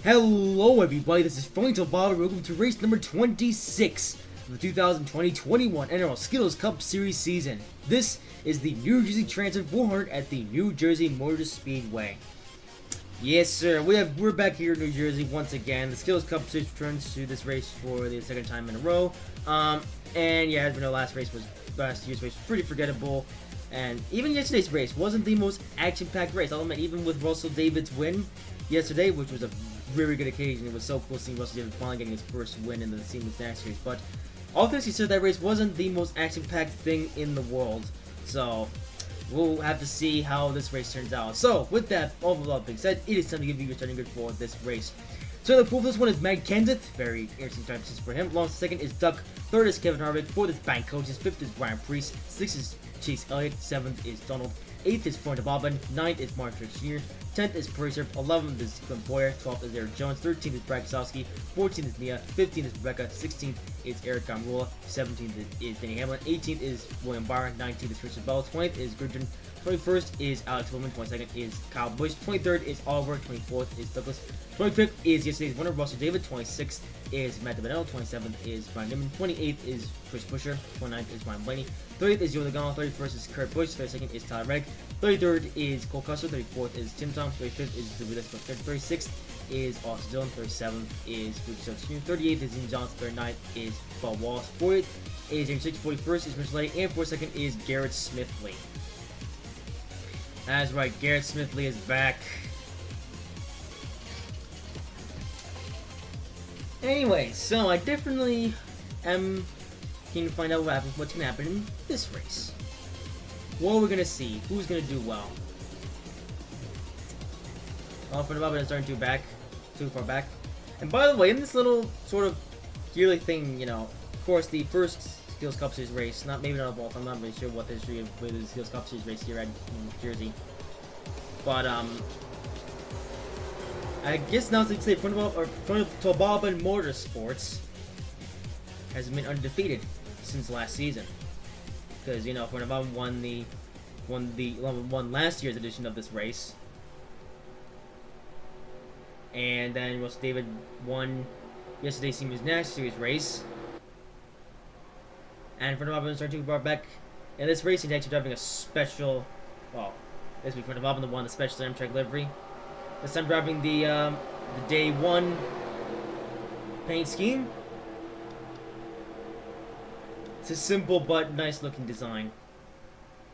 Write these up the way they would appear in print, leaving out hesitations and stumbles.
Hello everybody, this is Frontal Bob and welcome to race number 26 of the 2020-21 NROL Skittles Cup Series season. This is the New Jersey Transit 400 at the New Jersey Motor Speedway. Yes sir, we're back here in New Jersey once again. The Skittles Cup Series returns to this race for the second time in a row. And yeah, as we know, last year's race was pretty forgettable. And even yesterday's race wasn't the most action-packed race. I'll admit, even with Russell David's win yesterday, which was a very good occasion. It was so cool seeing Russell David finally getting his first win in the Seamless Dash Series. But all things considered, that race wasn't the most action-packed thing in the world. So we'll have to see how this race turns out. So with that, all being said, it is time to give you your starting grid for this race. So the pool for this one is Matt Kenseth, very interesting chances for him. Long second is Duck, third is Kevin Harvick, fourth is Bank Coaches, fifth is Brian Priest, sixth is Chase Elliott, seventh is Donald, eighth is Frontal Bobbin, ninth is Mark Jr., 10th is Purser, 11th is Clint Boyer, 12th is Eric Jones, 13th is Brad Keselowski, 14th is Nia, 15th is Rebecca, 16th is Eric Gamrula, 17th is Danny Hamlin, 18th is William Byron, 19th is Christian Bell, 20th is Gridgen, 21st is Alex Bowman, 22nd is Kyle Busch, 23rd is Oliver, 24th is Douglas, 25th is yesterday's winner Russell David, 26th is Matt DiBenedetto, 27th is Brian Newman, 28th is Chris Buescher, 29th is Ryan Blaney, 30th is Joe Logano, 31st is Kurt Busch, 32nd is Todd Reddick, 33rd is Cole Custer, 34th is Tim Tom, 35th is Louis 36th is Austin Dillon, 37th is Lucas Jr., 38th is Ian Johnson, 39th is Bob Wallace, 40th is James 6, 41st is Mitch Letty, and 42nd is Garrett Smithley. That's right, Garrett Smithley is back. Anyway, so I definitely am keen to find out what's going to happen in this race. What are we going to see? Who's going to do well? Oh, for the moment, it's starting too far back. And by the way, in this little sort of yearly thing, you know, of course, the first Skittles Cup Series race, maybe not a vault, I'm not really sure what the history of the Skittles Cup Series race here at New Jersey. But, I guess now to say Frontal Bobbin Motorsports has been undefeated since last season. Because, you know, Frontal Bobbin won last year's edition of this race. And then Russell David won yesterday's Seamless Dash Series race. And Frontal Bobbin starting to bar back in this race. He's actually driving a special, well, this week Frontal Bobbin won the special Amtrak livery. This time driving the day one paint scheme. It's a simple but nice looking design.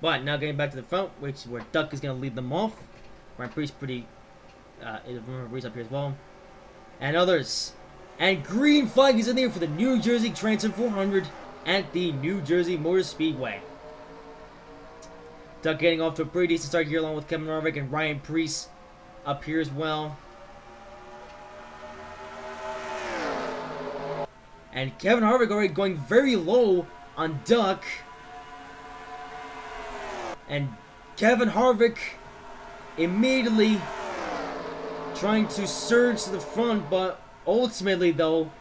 But now getting back to the front, which is where Duck is going to lead them off. Ryan Priest remember Priest up here as well. And others. And green flag is in there for the New Jersey Transit 400 at the New Jersey Motor Speedway. Duck getting off to a pretty decent start here along with Kevin Harvick and Ryan Priest up here as well. And Kevin Harvick already going very low on Duck. And Kevin Harvick immediately trying to surge to the front, but ultimately though,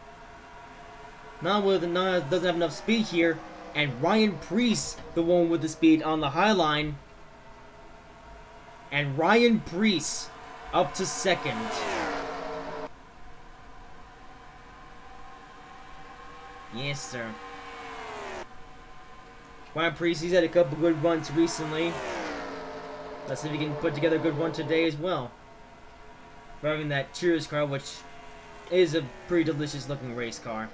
doesn't have enough speed here. And Ryan Priest, the one with the speed on the high line. And Ryan Priest up to second. Yes, sir. Ryan Priest, he's had a couple good runs recently. Let's see if he can put together a good run today as well. Driving that Cheers car, which is a pretty delicious looking race car.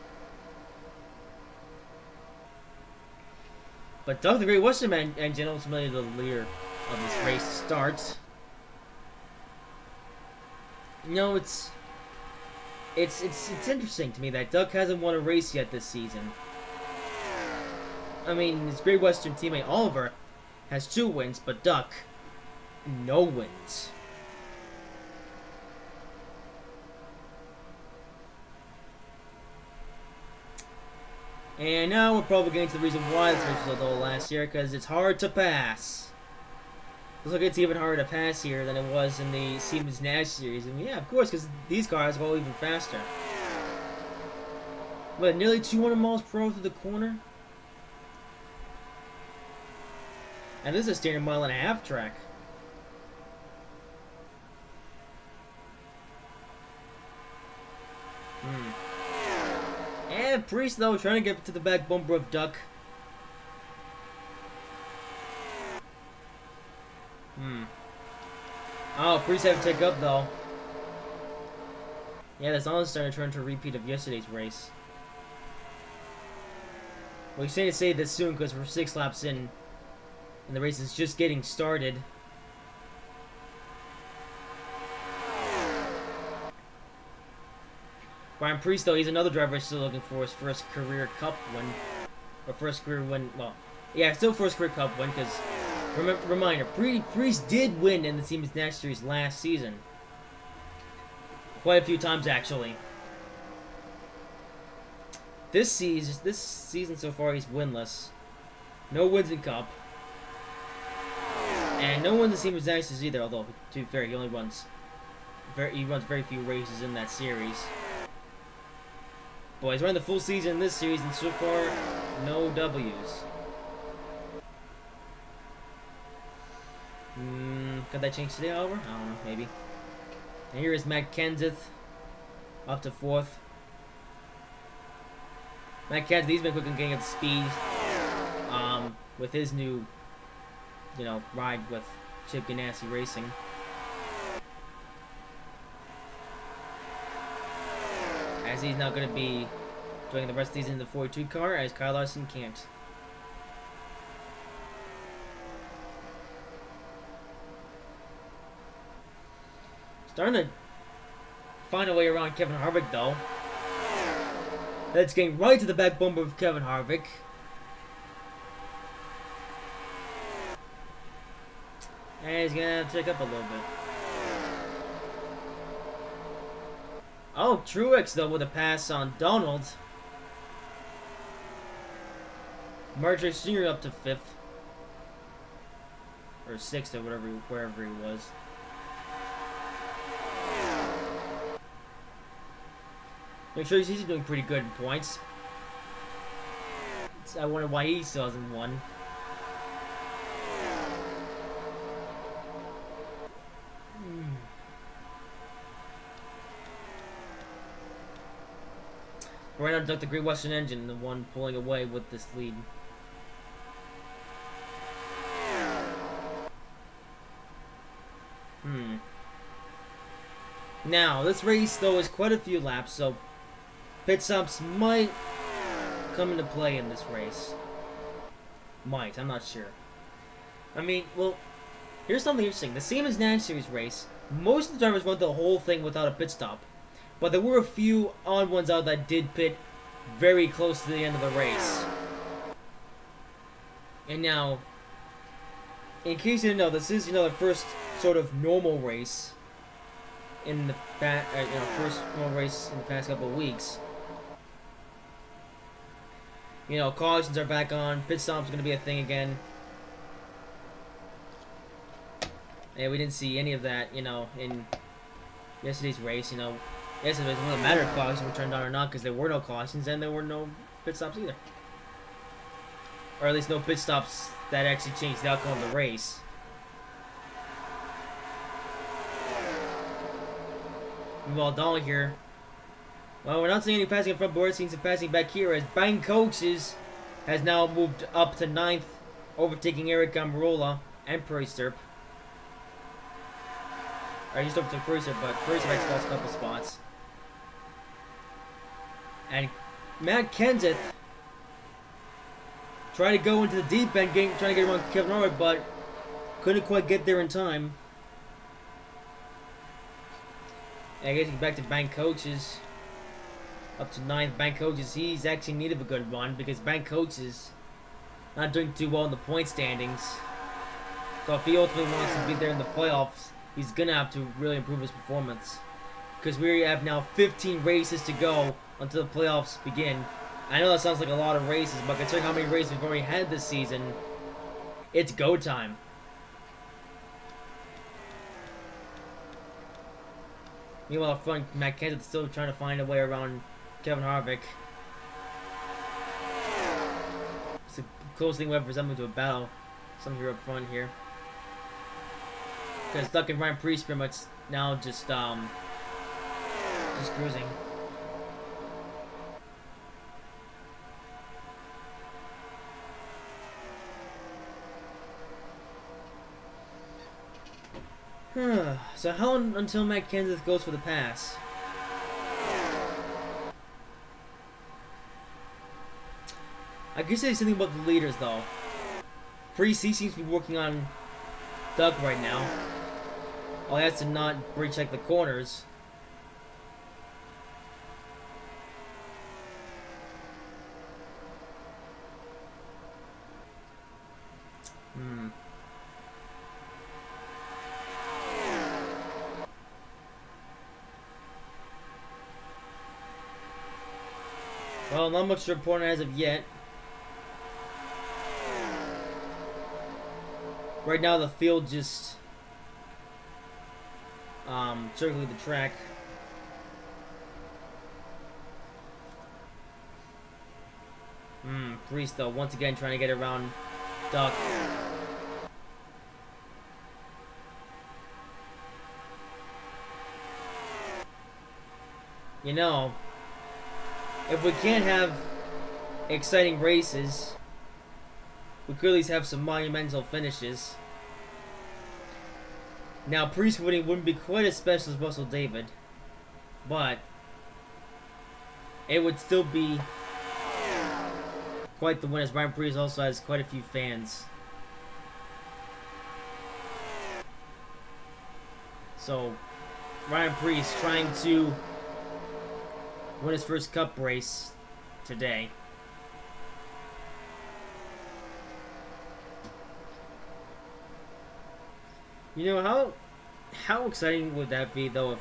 But Doug the Great Western engine ultimately the leader of this race starts. You know, it's interesting to me that Duck hasn't won a race yet this season. I mean, his Great Western teammate Oliver has 2 wins, but Duck, no wins. And now we're probably getting to the reason why this race was so dull last year, because it's hard to pass. Looks like it's even harder to pass here than it was in the Seamless Dash Series. And yeah, of course, because these cars go even faster. What, nearly 200 miles per hour through the corner? And this is a standard 1.5 mile track. And Priest, though, trying to get to the back bumper of Duck. Oh, Priest had to take up, though. Yeah, that's almost starting to turn into a repeat of yesterday's race. Well, he's saying to say this soon because we're 6 laps in, and the race is just getting started. Brian Priest, though, he's another driver still looking for his first career Cup win. Or first career win, well, yeah, still first career Cup win, because, reminder, Priest did win in the Siemens Nash Series last season. Quite a few times, actually. This season so far, he's winless. No wins in Cup. And no wins in Siemens Nash Series either, although, to be fair, he only runs very few races in that series. But he's running the full season in this series, and so far, no W's. Could that change today, however? I don't know, maybe. And here is Matt Kenseth, up to 4th. Matt Kenseth, he's been quick in getting up to speed, with his new, ride with Chip Ganassi Racing. As he's not going to be doing the rest of the season in the 42 car, as Kyle Larson can't. Starting to find a way around Kevin Harvick, though. That's getting right to the back bumper of Kevin Harvick. And he's going to have to take up a little bit. Oh, Truex, though, with a pass on Donald. Marjorie Sr. up to 5th. Or 6th, or wherever he was. Make sure he's doing pretty good in points. I wonder why he still hasn't won. Right now, the Great Western Engine, the one pulling away with this lead. Now, this race, though, is quite a few laps, so pit stops might come into play in this race. Might, I'm not sure. I mean, well, here's something interesting. The Siemens Nash Series race, most of the drivers went the whole thing without a pit stop. But there were a few odd ones out that did pit very close to the end of the race. And now, in case you didn't know, this is, the first sort of normal race in the first normal race in the past couple of weeks. Cautions are back on. Pit stops going to be a thing again. And we didn't see any of that, in yesterday's race. Yes, it doesn't really matter if cautions were turned on or not, because there were no cautions and there were no pit stops either. Or at least no pit stops that actually changed the outcome of the race. Meanwhile, Donald here. Well, we're not seeing any passing in front board, seeing some passing back here as Bang Coaches has now moved up to 9th, overtaking Eric Almirola and Preusterp. Or just over to Preusterp, but Preusterp has lost a couple spots. And Matt Kenseth tried to go into the deep end, trying to get around Kevin Harvick, but couldn't quite get there in time. And getting back to Bank Coaches, up to 9th. Bank Coaches, he's actually in need of a good run because Bank Coaches not doing too well in the point standings. So if he ultimately wants to be there in the playoffs, he's gonna have to really improve his performance. Because we have now 15 races to go until the playoffs begin. I know that sounds like a lot of races, but considering how many races we've already had this season, it's go time. Meanwhile, up front, Matt Kenseth's still trying to find a way around Kevin Harvick. It's the closest thing we've ever resembled to a battle. Some here up front here. Because Duck and Ryan Priest pretty much now just cruising. So how until Matt Kenseth goes for the pass? I guess say something about the leaders though. Priest, he seems to be working on Doug right now. All he has to not recheck the corners. Well, not much to report as of yet. Right now, the field just circling the track. Priest though, once again trying to get around Duck. You know, if we can't have exciting races, we could at least have some monumental finishes. Now, Priest winning wouldn't be quite as special as Russell David, but it would still be quite the win, as Ryan Priest also has quite a few fans. So, Ryan Priest trying to win his first Cup race today. You know, how exciting would that be though if,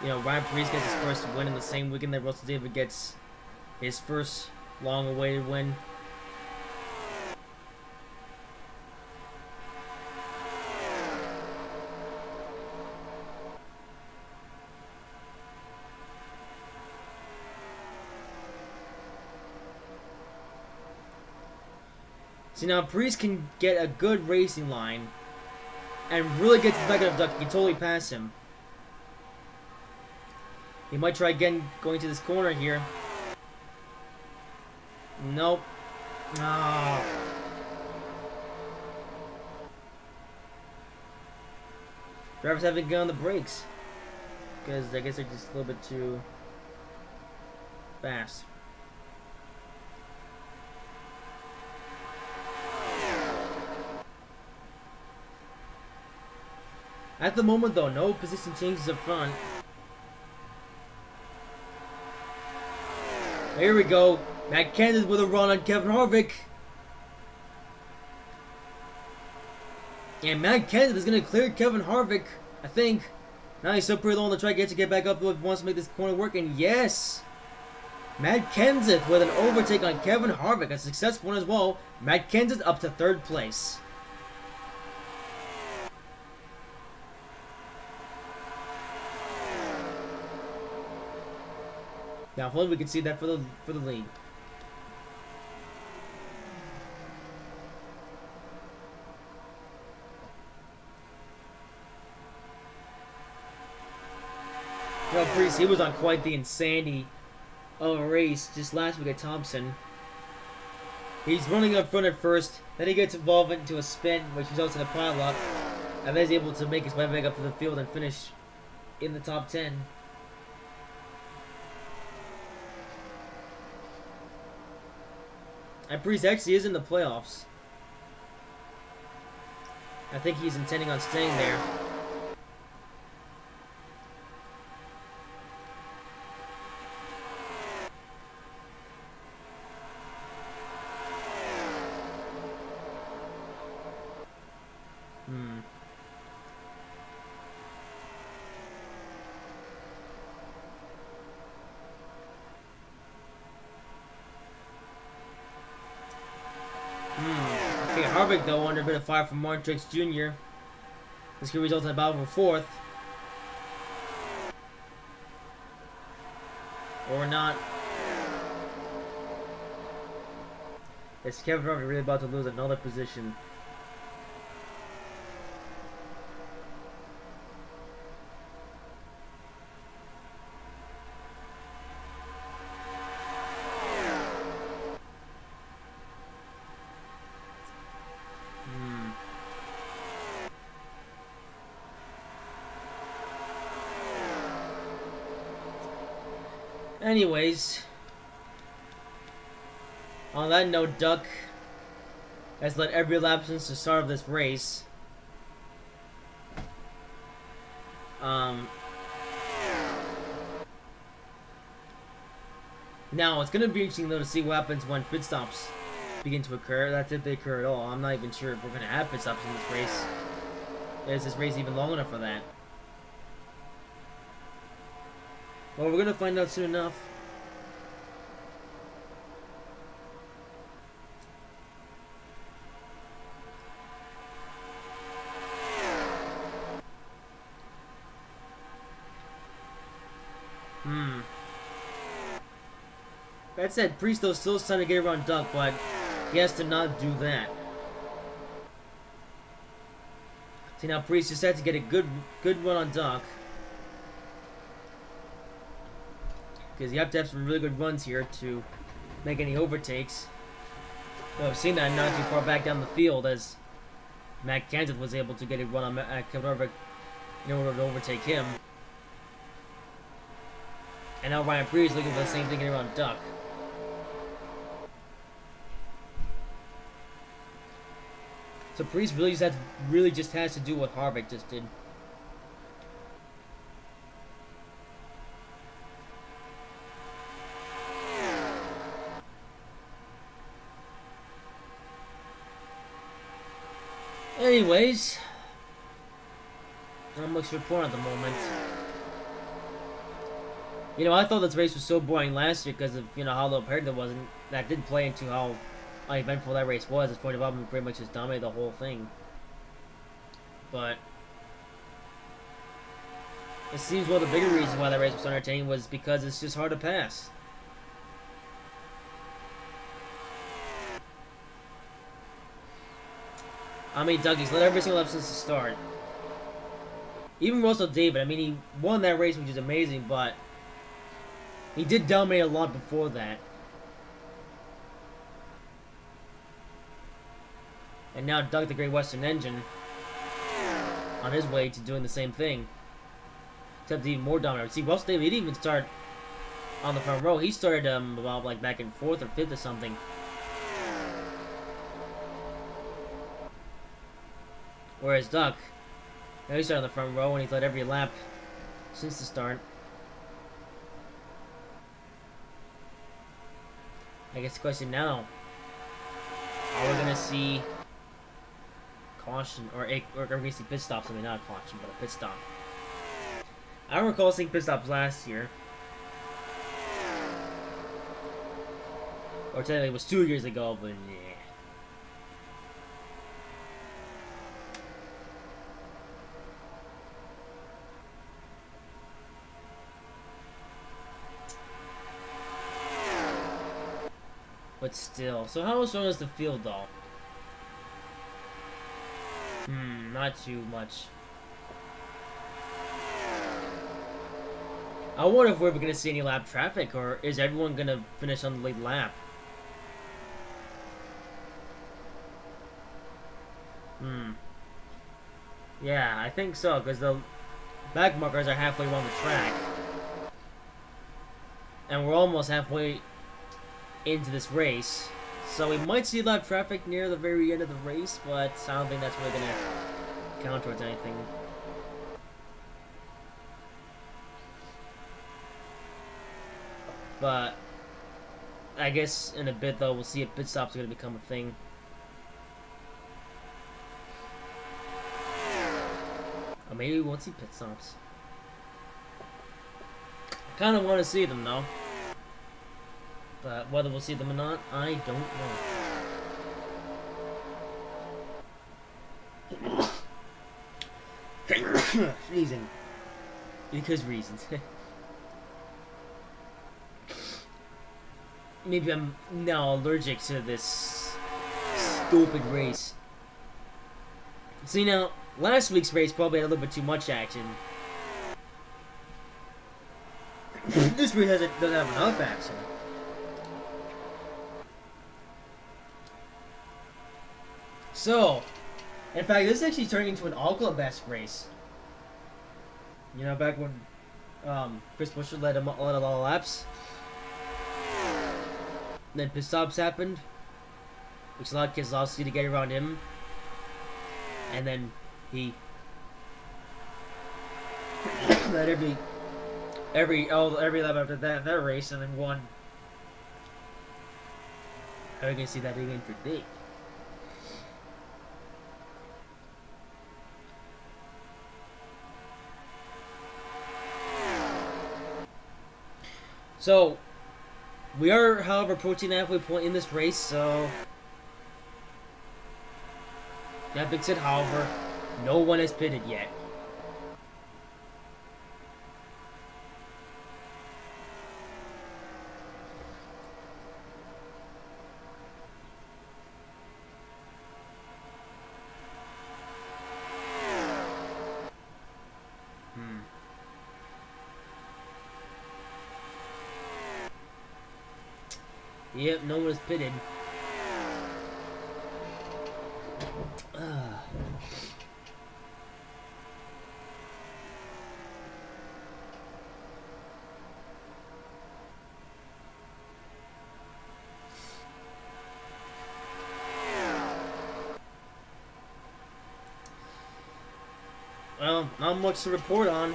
you know, Ryan Priest gets his first win in the same weekend that Russell David gets his first long-awaited win? See, now Priest can get a good racing line and really get to the back of the Duck. He can totally pass him. He might try again going to this corner here. Nope. Oh. Drivers haven't gone on the brakes, because I guess they're just a little bit too fast. At the moment though, no position changes up front. Here we go. Matt Kenseth with a run on Kevin Harvick. And Matt Kenseth is going to clear Kevin Harvick, I think. Now he's still pretty low on the track. He has to get back up if he wants to make this corner work. And yes! Matt Kenseth with an overtake on Kevin Harvick. A successful one as well. Matt Kenseth up to third place. Now, hopefully we can see that for the lead. Well, Priest, he was on quite the insanity of a race just last week at Thompson. He's running up front at first, then he gets involved into a spin, which results in a pileup, and then he's able to make his way back up to the field and finish in the top 10. And Priest actually is in the playoffs. I think he's intending on staying there. Okay, Harvick though under a bit of fire from Martin Truex Jr. This could result in a battle for 4th. Or not. Is Kevin Harvick really about to lose another position? Anyways, on that note, Duck has led every lap since the start of this race. Now, it's going to be interesting, though, to see what happens when pit stops begin to occur. That's if they occur at all. I'm not even sure if we're going to have pit stops in this race. Is this race even long enough for that? Well, we're going to find out soon enough. That said, Priest though still is trying to get around Duck, but he has to not do that. See, now Priest just had to get a good run on Duck, because you have to have some really good runs here to make any overtakes. Well, I've seen that not too far back down the field, as Matt Kenseth was able to get a run on Kevin Harvick in order to overtake him. And now Ryan Priest looking for the same thing getting around Duck. So Priest really just has to do what Harvick just did. Anyways, not much to report at the moment. You know, I thought this race was so boring last year because of, you know, how low paired it was, and that did play into how uneventful that race was. As point of Album pretty much just dominated the whole thing. But it seems one of the bigger reasons why that race was so entertaining was because it's just hard to pass. I mean, Dougie's led every single lap since the start. Even Russell David, I mean, he won that race, which is amazing, but he did dominate a lot before that. And now Doug the Great Western Engine on his way to doing the same thing. Except even more dominant. See, Russell David, he didn't even start on the front row. He started about like back in 4th or 5th or something. Whereas Duck, you know, he started on the front row and he's led every lap since the start. I guess the question now, are we gonna see caution or are we gonna see pit stops? I mean, not a caution, but a pit stop. I don't recall seeing pit stops last year, or technically it was 2 years ago, but yeah. But still, so how strong is the field though? Not too much. I wonder if we're ever gonna see any lap traffic, or is everyone gonna finish on the lead lap? Yeah, I think so, because the back markers are halfway around the track. And we're almost halfway into this race, so we might see lap traffic near the very end of the race, but I don't think that's really gonna count towards anything. But I guess in a bit though we'll see if pit stops are gonna become a thing. Or maybe we won't see pit stops. I kind of want to see them though. But whether we'll see them or not, I don't know. Sneezing. Because reasons. Maybe I'm now allergic to this stupid race. See now, last week's race probably had a little bit too much action. This race doesn't have enough action. So, in fact, this is actually turning into an all-club-esque race. You know, back when Chris Buescher led a lot of laps. Then pit stops happened, which allowed Keselowski to get around him, and then he led every lap after that race, and then won. How are you gonna see that again today? So, we are, however, approaching the halfway point in this race, so... That being said, however, no one has pitted yet. Yep, no one is pitted. Well, not much to report on.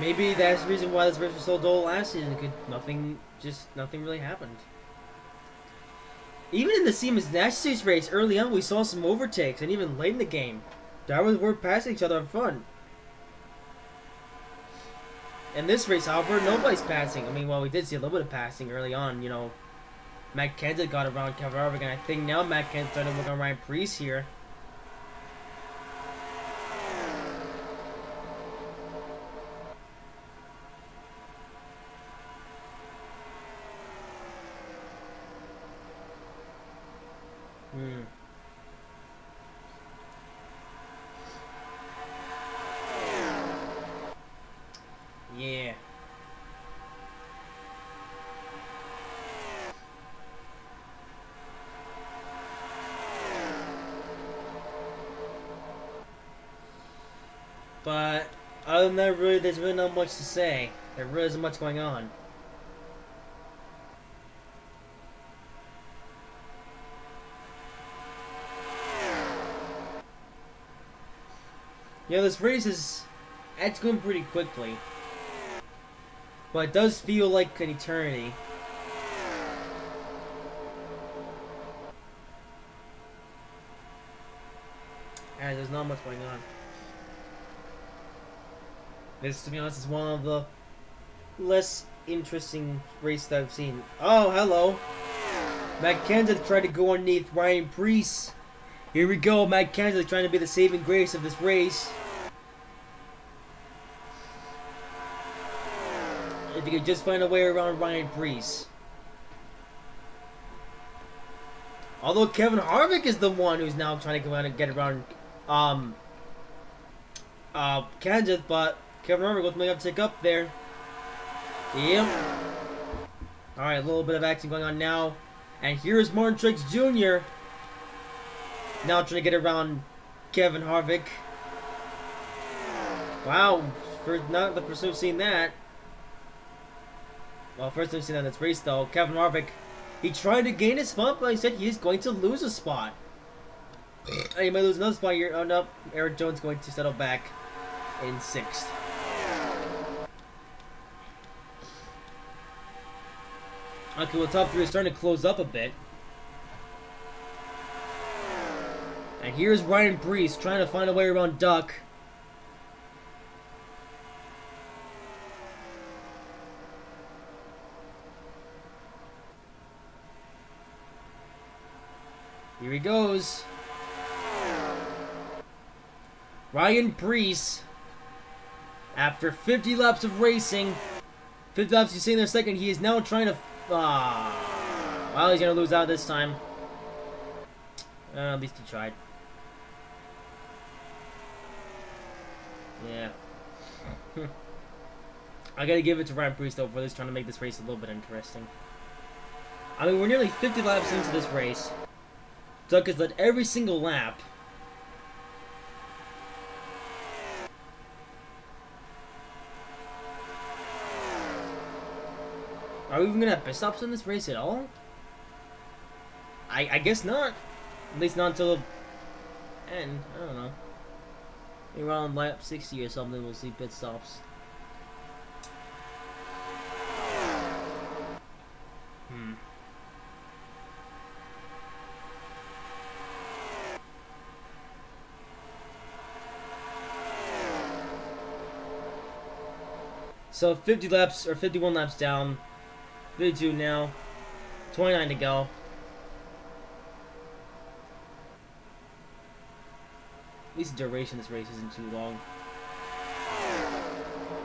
Maybe that's the reason why this race was so dull last season. Nothing really happened. Even in the Siemens Nash Series race early on, we saw some overtakes, and even late in the game, drivers were passing each other in front. In this race, however, nobody's passing. I mean, well, we did see a little bit of passing early on. You know, Matt Kenseth got around Kevin Harvick, and I think now Matt Kenseth starting to work on Ryan Preece here. Yeah. But other than that, really, there's really not much to say. There really isn't much going on. Yeah, this race it's going pretty quickly. But it does feel like an eternity. And there's not much going on. This, to be honest, is one of the less interesting races that I've seen. Oh, hello. Matt Kenseth tried to go underneath Ryan Preece. Here we go, Matt Kenseth trying to be the saving grace of this race. If you could just find a way around Ryan Preece. Although Kevin Harvick is the one who's now trying to go out and get around Kenseth, but Kevin Harvick will make up tick up there. Yep. Alright, a little bit of action going on now. And here's Martin Truex Jr. now trying to get around Kevin Harvick. Wow, not the first time I've seen that. Well, first time I've seen that in this race though. Kevin Harvick, he tried to gain a spot, but he said he's going to lose a spot. And he might lose another spot here. Oh no, Eric Jones going to settle back in 6th. Okay, well, top 3 is starting to close up a bit. And here's Ryan Preece trying to find a way around Duck. Here he goes. Ryan Preece, after 50 laps of racing, 50 laps he's sitting there second, he is now trying to... well, he's going to lose out this time. At least he tried. Yeah. I gotta give it to Ryan Preece, though, for this, trying to make this race a little bit interesting. I mean, we're nearly 50 laps into this race. Duck has led every single lap. Are we even gonna have pit stops in this race at all? I guess not. At least not until the end. I don't know. Maybe around lap 60 or something, we'll see pit stops. So 50 laps, or 51 laps down. 52 now. 29 to go. At least the duration of this race isn't too long.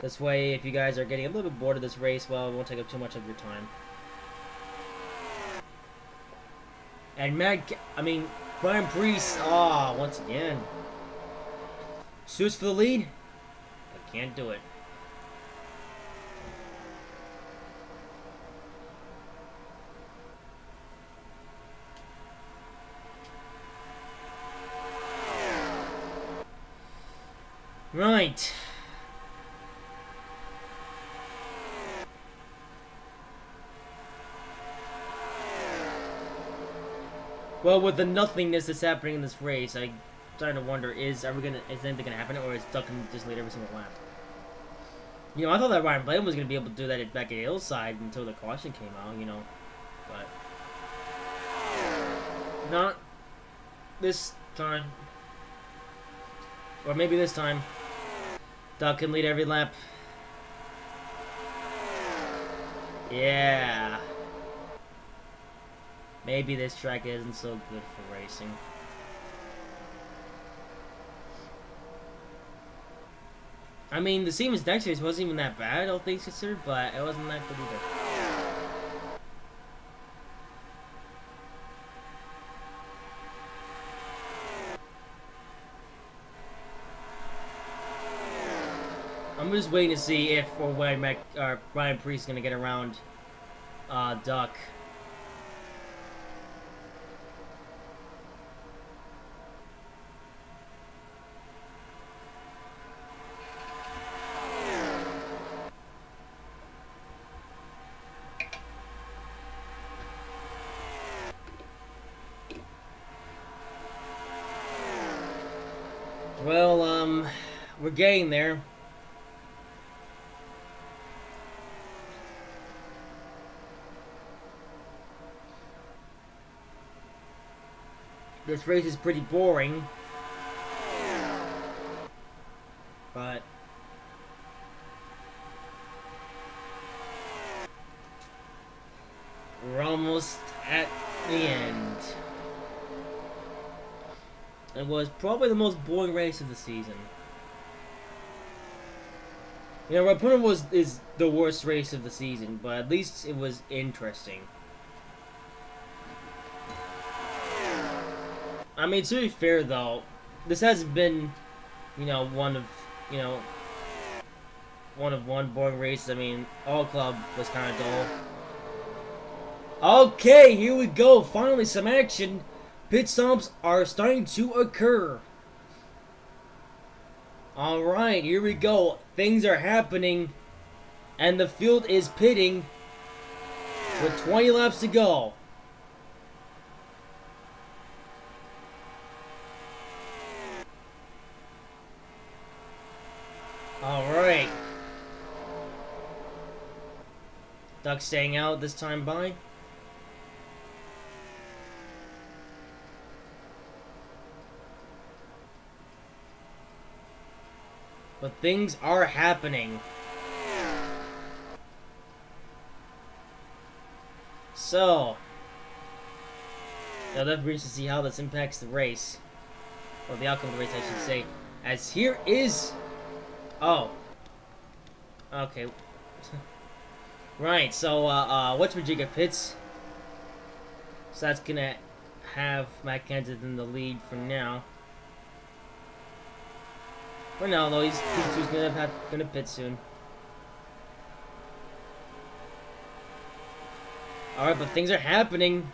This way, if you guys are getting a little bit bored of this race, well, it won't take up too much of your time. And Brian Priest, once again. Suits for the lead, but can't do it. Right. Well, with the nothingness that's happening in this race, I'm starting to wonder: is anything gonna happen, or is Duck gonna just lead every single lap? You know, I thought that Ryan Blaney was gonna be able to do that back at Hillside until the caution came out. You know, but not this time, or maybe this time. Duck can lead every lap. Yeah. Maybe this track isn't so good for racing. I mean, the Siemens next race wasn't even that bad, all things considered, but it wasn't that good either. I'm just waiting to see if or when Ryan Priest is gonna get around Duck. Well, we're getting there. This race is pretty boring, but we're almost at the end. It was probably the most boring race of the season. You know, Rapuna is the worst race of the season, but at least it was interesting. I mean, to be fair though, this hasn't been, you know, one of one boring races. I mean, All Club was kind of dull. Okay, here we go. Finally, some action. Pit stops are starting to occur. Alright, here we go. Things are happening. And the field is pitting with 20 laps to go. Alright. Duck staying out this time by. But things are happening. So, now that brings to see how this impacts the race. Or the outcome of the race, I should say. As here is... Oh. Okay. Right, so, whatchamajigga pits. So that's gonna have Matt Kenseth in the lead for now. For now, though, he's gonna pit soon. Alright, but things are happening.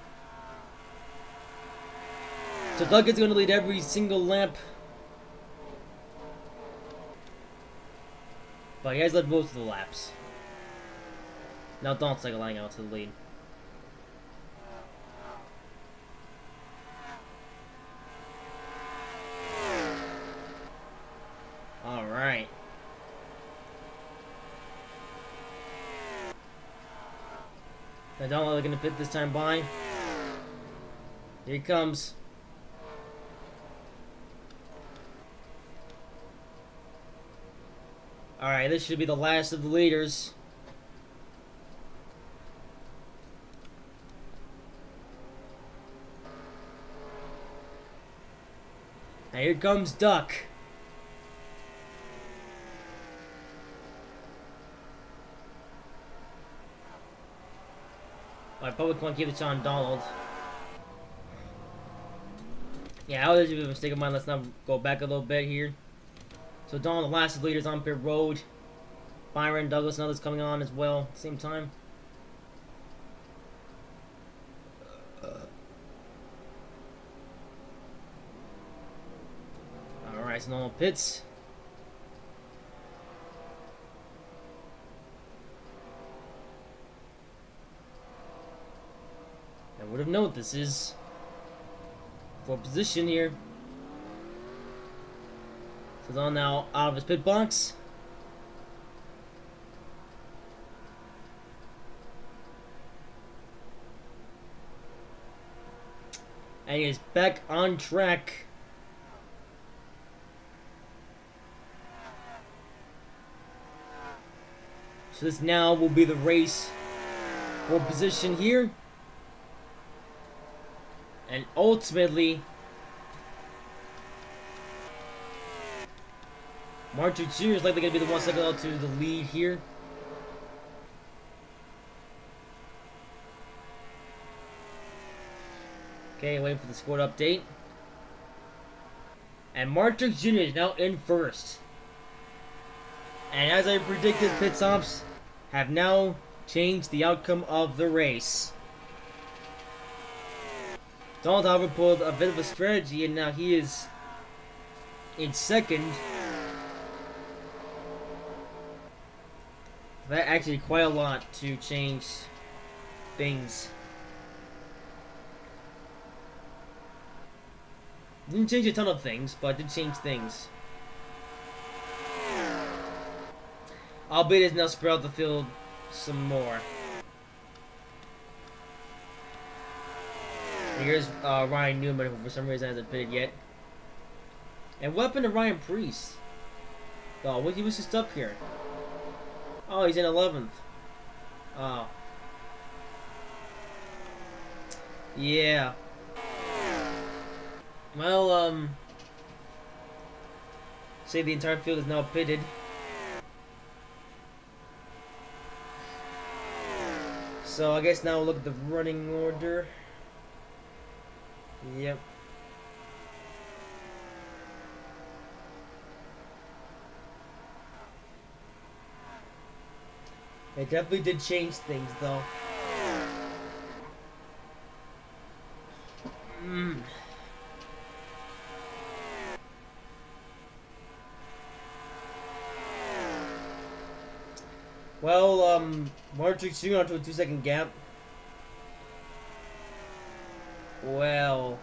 So Doug is gonna lead every single lap. But he has led most of the laps. Now Donald's like lying out to the lead. Alright. Now Donald gonna pit this time by. Here he comes. Alright, this should be the last of the leaders. Now here comes Duck. I probably want to keep this on Donald. Yeah, that was a mistake of mine. Let's not go back a little bit here. So Donald, the last of the leaders on pit road. Byron, Douglas, and others coming on as well at the same time. Alright, so Donald pits. I would have known this is for position here. So Donald now out of his pit box. And he is back on track. So this now will be the race for position here. And ultimately, Martin Jr. is likely going to be the one second out to the lead here. Okay, waiting for the score update. And Martin Jr. is now in first. And as I predicted, pit stops have now changed the outcome of the race. Donald, however, pulled a bit of a strategy, and now he is in second. That actually quite a lot to change things. Didn't change a ton of things, but did change things. Albeit it's now spread out the field some more. Here's Ryan Newman, who for some reason hasn't pitted yet. And what happened to Ryan Priest? Oh, what, he was just up here. Oh, he's in 11th. Oh. Yeah. Well, say the entire field is now pitted. So I guess now we'll look at the running order. Yep. It definitely did change things, though. Well, Martin Jr. onto a 2-second gap. Well,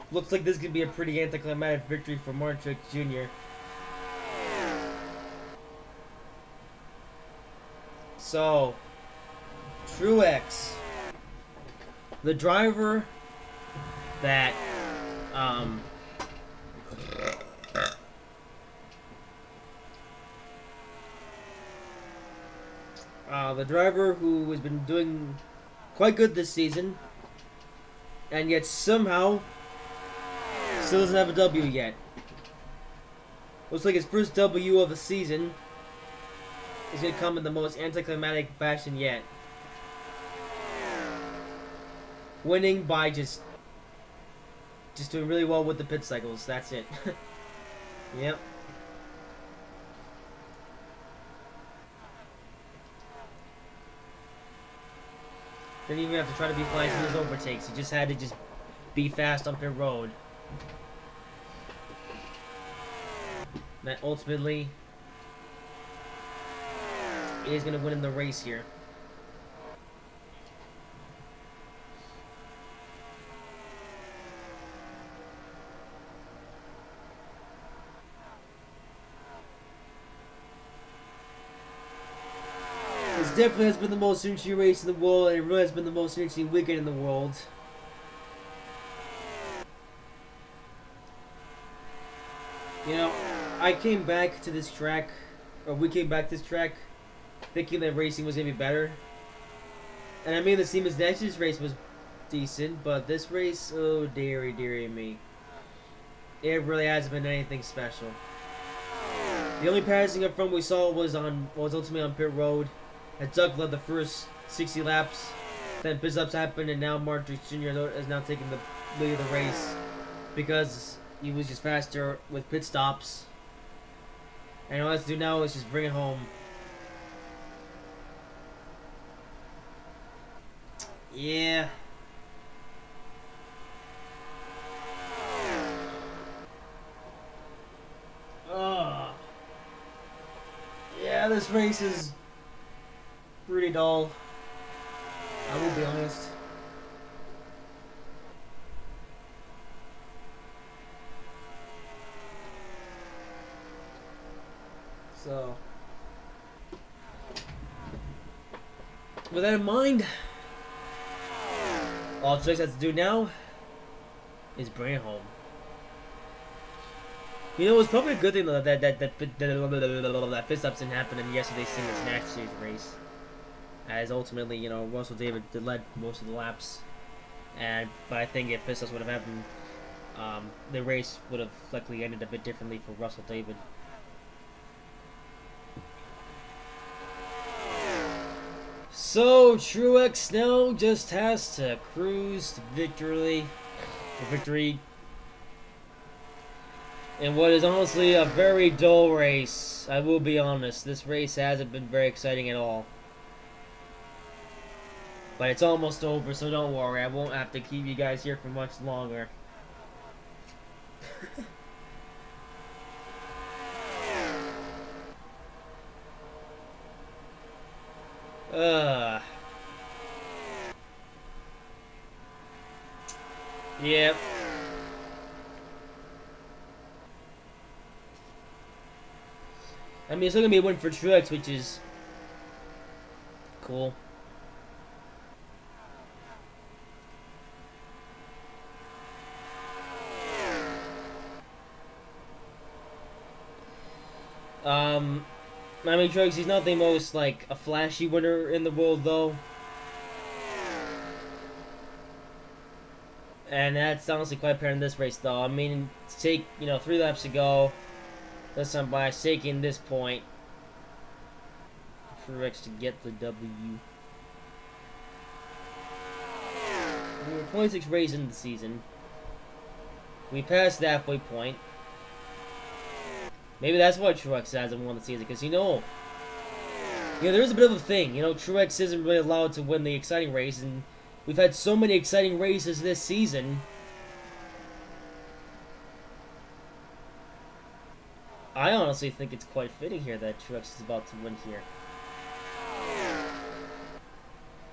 looks like this could be a pretty anticlimactic victory for Martin Jr. So, Truex, the driver that, the driver who has been doing quite good this season, and yet somehow still doesn't have a W yet. Looks like his first W of the season is going to come in the most anticlimactic fashion yet. Winning by just doing really well with the pit cycles. That's it. Yep. Didn't even have to try to be fast in his overtakes. He just had to just be fast on pit road. That ultimately is going to win in the race here. This definitely has been the most interesting race in the world, and it really has been the most interesting weekend in the world. You know, I came back to this track, or we came back to this track, thinking that racing was going to be better. And I mean, the Siemens Nexus race was decent, but this race, oh dearie, dearie me. It really hasn't been anything special. The only passing up front we saw was ultimately on pit road. As Doug led the first 60 laps. Then pit stops happened, and now Martin Jr. is now taking the lead of the race because he was just faster with pit stops. And all he has to do now is just bring it home. Yeah. Yeah, this race is pretty dull. I will be honest. So, with that in mind, all Truex has to do now is bring it home. You know, it's probably a good thing though that pit stops didn't happen in yesterday's Siemens Nash Series race, as ultimately, you know, Russell David led most of the laps, but I think if pit stops would have happened, the race would have likely ended a bit differently for Russell David. So Truex now just has to cruise to victory in what is honestly a very dull race. I will be honest, this race hasn't been very exciting at all. But it's almost over, so don't worry, I won't have to keep you guys here for much longer. Yep. I mean, it's still gonna be a win for Truex, which is cool. I mean, Truex, he's not the most, like, a flashy winner in the world, though. And that's honestly quite apparent in this race, though. I mean, to take, 3 laps to go. That's not by taking this point. Truex to get the W. We were 26 races into the season. We passed the halfway point. Maybe that's why Truex hasn't won the season, because there's a bit of a thing. Truex isn't really allowed to win the exciting race, and we've had so many exciting races this season. I honestly think it's quite fitting here that Truex is about to win here.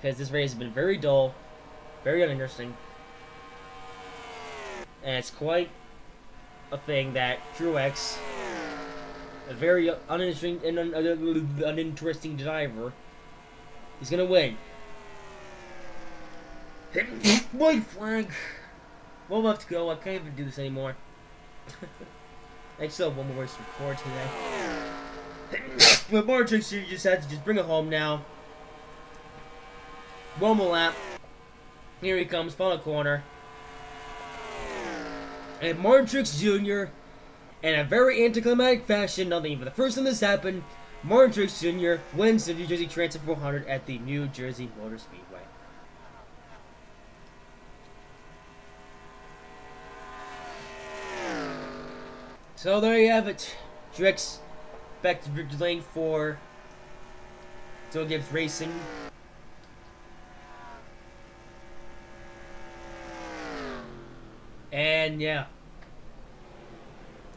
Because this race has been very dull, very uninteresting. And it's quite a thing that Truex, a very uninteresting and uninteresting driver, is going to win. White flag! 1 left to go, I can't even do this anymore. I still have 1 more race to record today. But Martin Jr. just had to bring it home now. 1 more lap. Here he comes, final corner. And Martin Truex Jr., in a very anticlimactic fashion, nothing even the first time this happened, Martin Truex Jr. wins the New Jersey Transit 400 at the New Jersey Motor Speedway. So there you have it. Truex back to victory lane for Joe Gibbs Racing. And yeah.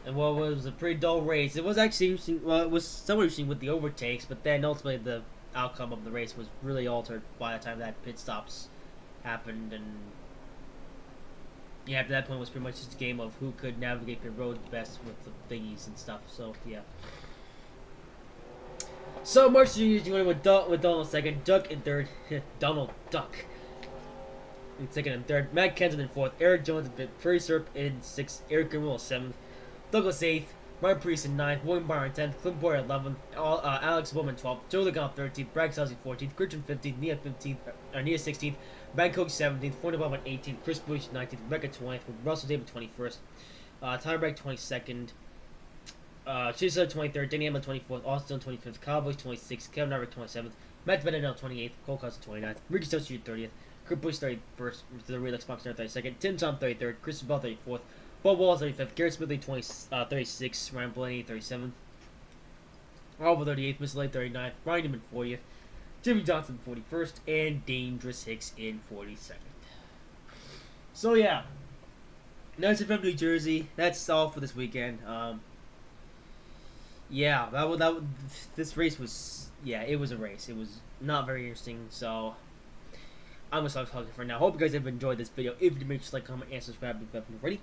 And what was a pretty dull race. It was actually interesting. Well, it was somewhat interesting with the overtakes, but then ultimately the outcome of the race was really altered by the time that pit stops happened. And yeah, after that point, it was pretty much just a game of who could navigate the road best with the thingies and stuff. So yeah. So March Jr. went with Donald second, Duck in third, Donald Duck in second and third, Matt Kenton in fourth, Eric Jones in fifth, Prairie Syrup in sixth, Eric Grimwell in seventh, Douglas eighth, Ryan Priest in ninth, William Byron 10th, Clint Boyer 11th, Alex Bowman 12th, Joe Legon 13th, Brad Selsey 14th, Christian 15th, Nia 16th, Bangkok 17th, Forty Bowman 18th, Chris Bush 19th, Rebecca 20th, Russell David 21st, Tyler Beck 22nd. Chase 23rd, Danny Emma 24th, Austin 25th, Cowboys 26th, Kevin Narvik 27th, Matt Benedell 28th, Cole Cousins 29th, Ricky Stoshi 30th, Kurt Busch 31st, the Relix Box 32nd, Tim Tom 33rd, Chris Bell 34th, Bob Wall 35th, Garrett Smithley 36th, Ryan Blaney 37th, Alva 38th, Miss Lay 39th, Ryan Newman 40th, Jimmy Johnson 41st, and Dangerous Hicks in 42nd. So yeah, that's it from New Jersey. That's all for this weekend. Yeah, this race was, yeah, it was a race. It was not very interesting, so I'm gonna stop talking for now. Hope you guys have enjoyed this video. If you did, make sure to like, comment, and subscribe if you haven't already.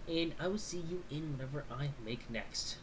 And I will see you in whatever I make next.